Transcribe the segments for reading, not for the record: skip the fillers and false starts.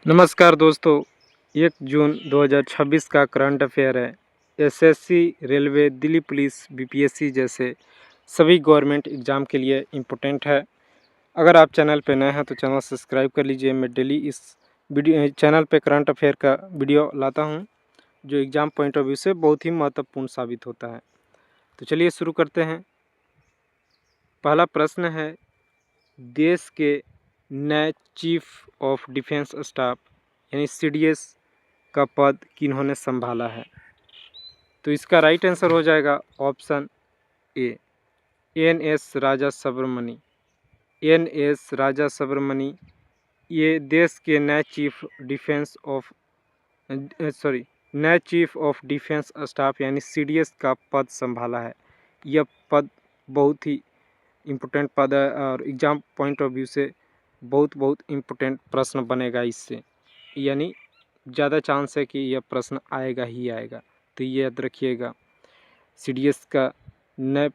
नमस्कार दोस्तों। 1 जून 2026 का करंट अफेयर है। SSC, railway, Delhi police, BPSC जैसे सभी गवर्नमेंट एग्ज़ाम के लिए इम्पोर्टेंट है। अगर आप चैनल पे नए हैं तो चैनल सब्सक्राइब कर लीजिए। मैं डेली इस वीडियो चैनल पे करंट अफेयर का वीडियो लाता हूं, जो एग्ज़ाम पॉइंट ऑफ व्यू से बहुत ही महत्वपूर्ण साबित होता है। तो चलिए शुरू करते हैं। पहला प्रश्न है, देश के नए चीफ ऑफ डिफेंस स्टाफ यानी सीडीएस का पद किन्होंने संभाला है? तो इसका राइट आंसर हो जाएगा option A, NS. Raja Subramani. NS. Raja Subramani ये देश के नए चीफ ऑफ डिफेंस स्टाफ यानी सीडीएस का पद संभाला है। यह पद बहुत ही इम्पोर्टेंट पद है और एग्ज़ाम पॉइंट ऑफ व्यू से बहुत इम्पोर्टेंट प्रश्न बनेगा इससे, यानी ज़्यादा चांस है कि यह प्रश्न आएगा ही आएगा। तो ये याद रखिएगा, सीडीएस का नए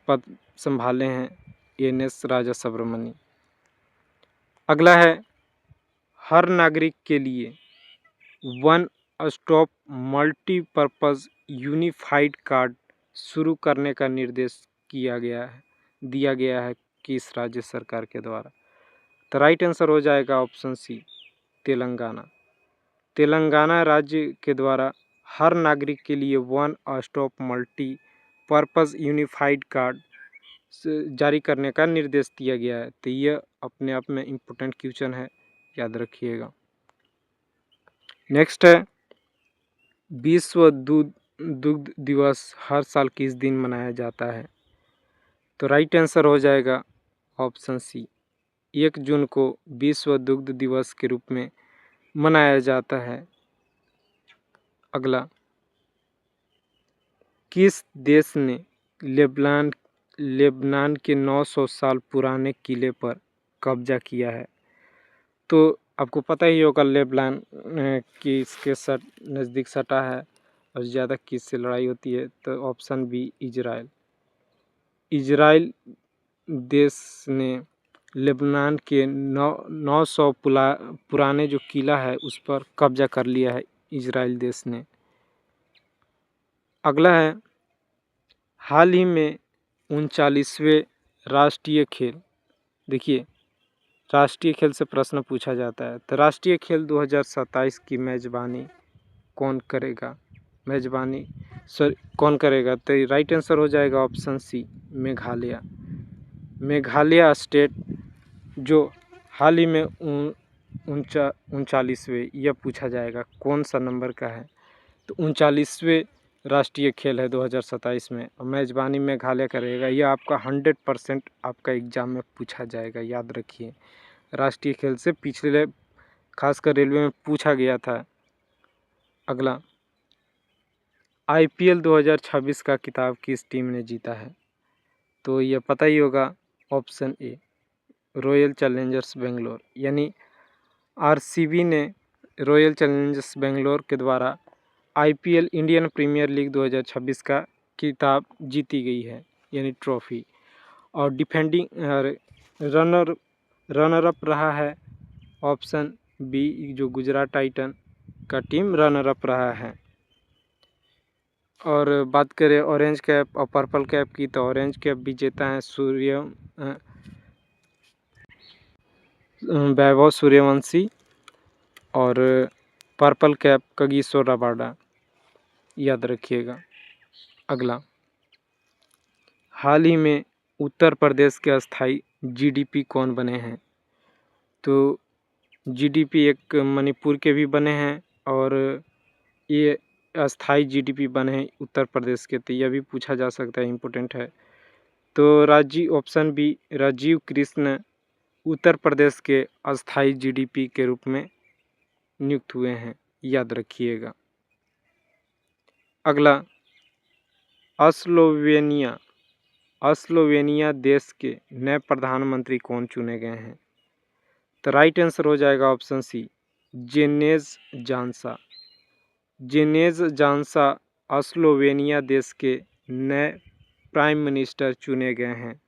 पद संभाले हैं एन.एस. राजा सुब्रमणी। अगला है, हर नागरिक के लिए one stop multipurpose unified card शुरू करने का निर्देश दिया गया है किस राज्य सरकार के द्वारा? तो राइट आंसर हो जाएगा ऑप्शन सी, तेलंगाना। तेलंगाना राज्य के द्वारा हर नागरिक के लिए one stop multi purpose unified card जारी करने का निर्देश दिया गया है। तो यह अपने आप में इम्पोर्टेंट क्वेश्चन है, याद रखिएगा। नेक्स्ट है, विश्व दुग्ध दिवस हर साल किस दिन मनाया जाता है? तो राइट आंसर हो जाएगा ऑप्शन सी, 1 जून को विश्व दुग्ध दिवस के रूप में मनाया जाता है। अगला, किस देश ने लेबनान के 900 साल पुराने किले पर कब्जा किया है? तो आपको पता ही होगा लेबनान किसके नज़दीक सटा है और ज़्यादा किससे लड़ाई होती है? तो ऑप्शन बी, इजराइल। इजराइल देश ने लेबनान के 900 पुराने जो किला है उस पर कब्जा कर लिया है इजराइल देश ने। अगला है, हाल ही में 39वें राष्ट्रीय खेल, देखिए राष्ट्रीय खेल से प्रश्न पूछा जाता है, तो राष्ट्रीय खेल 2027 की मेज़बानी कौन करेगा? तो राइट आंसर हो जाएगा option C, Meghalaya. Meghalaya state जो हाल ही में 39वें, यह पूछा जाएगा कौन सा नंबर का है? तो 39वें राष्ट्रीय खेल है 2027 में, और मेज़बानी मेघालय करेगा। यह आपका 100% आपका एग्ज़ाम में पूछा जाएगा, याद रखिए। राष्ट्रीय खेल से पिछले खासकर रेलवे में पूछा गया था। अगला, आईपीएल 2026 का खिताब किस टीम ने जीता है? तो यह पता ही होगा, option A, royal Challengers Bangalore, यानी आरसीबी ने रॉयल चैलेंजर्स बेंगलोर के द्वारा आईपीएल इंडियन प्रीमियर लीग 2026 का खिताब जीती गई है, यानी ट्रॉफी। और डिफेंडिंग रनर अप रहा है ऑप्शन बी, जो गुजरात टाइटन का टीम रनर अप रहा है। और बात करें ऑरेंज कैप और पर्पल कैप की, तो ऑरेंज कैप विजेता हैं वैभव सूर्यवंशी और पर्पल कैप कगिसो रबाडा, याद रखिएगा। अगला, हाल ही में उत्तर प्रदेश के अस्थाई जीडीपी कौन बने हैं? तो जीडीपी एक मणिपुर के भी बने हैं और ये अस्थाई जीडीपी बने हैं उत्तर प्रदेश के, तो यह भी पूछा जा सकता है, इम्पोर्टेंट है। तो ऑप्शन बी, राजीव कृष्ण उत्तर प्रदेश के अस्थाई जीडीपी के रूप में नियुक्त हुए हैं, याद रखिएगा। अगला, स्लोवेनिया देश के नए प्रधानमंत्री कौन चुने गए हैं? तो राइट आंसर हो जाएगा ऑप्शन सी, जेनेज जानसा स्लोवेनिया देश के नए प्राइम मिनिस्टर चुने गए हैं।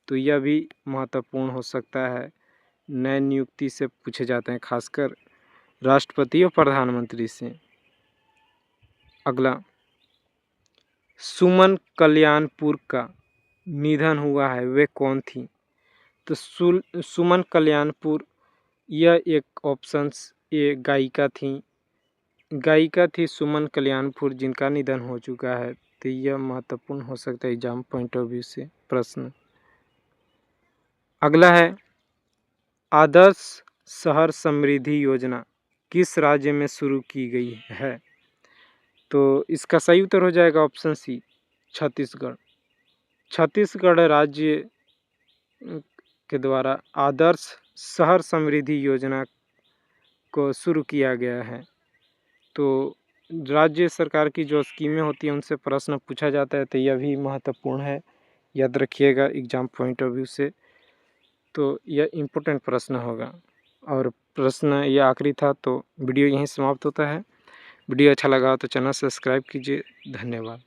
तो यह भी महत्वपूर्ण हो सकता है, नए नियुक्ति से पूछे जाते हैं, खासकर राष्ट्रपति और प्रधानमंत्री से। अगला, सुमन कल्याणपुर का निधन हुआ है, वे कौन थी? तो सुमन कल्याणपुर, यह एक ऑप्शंस ए गायिका थी सुमन कल्याणपुर, जिनका निधन हो चुका है। तो यह महत्वपूर्ण हो सकता है एग्जाम पॉइंट ऑफ व्यू से प्रश्न। अगला है, आदर्श शहर समृद्धि योजना किस राज्य में शुरू की गई है? तो इसका सही उत्तर हो जाएगा ऑप्शन सी, छत्तीसगढ़। छत्तीसगढ़ राज्य के द्वारा आदर्श शहर समृद्धि योजना को शुरू किया गया है। तो राज्य सरकार की जो स्कीमें होती हैं उनसे प्रश्न पूछा जाता है, तो यह भी महत्वपूर्ण है, याद रखिएगा एग्जाम पॉइंट ऑफ व्यू से। तो यह इम्पोर्टेंट प्रश्न होगा और प्रश्न यह आखिरी था। तो वीडियो यहीं समाप्त होता है। वीडियो अच्छा लगा तो चैनल सब्सक्राइब कीजिए। धन्यवाद।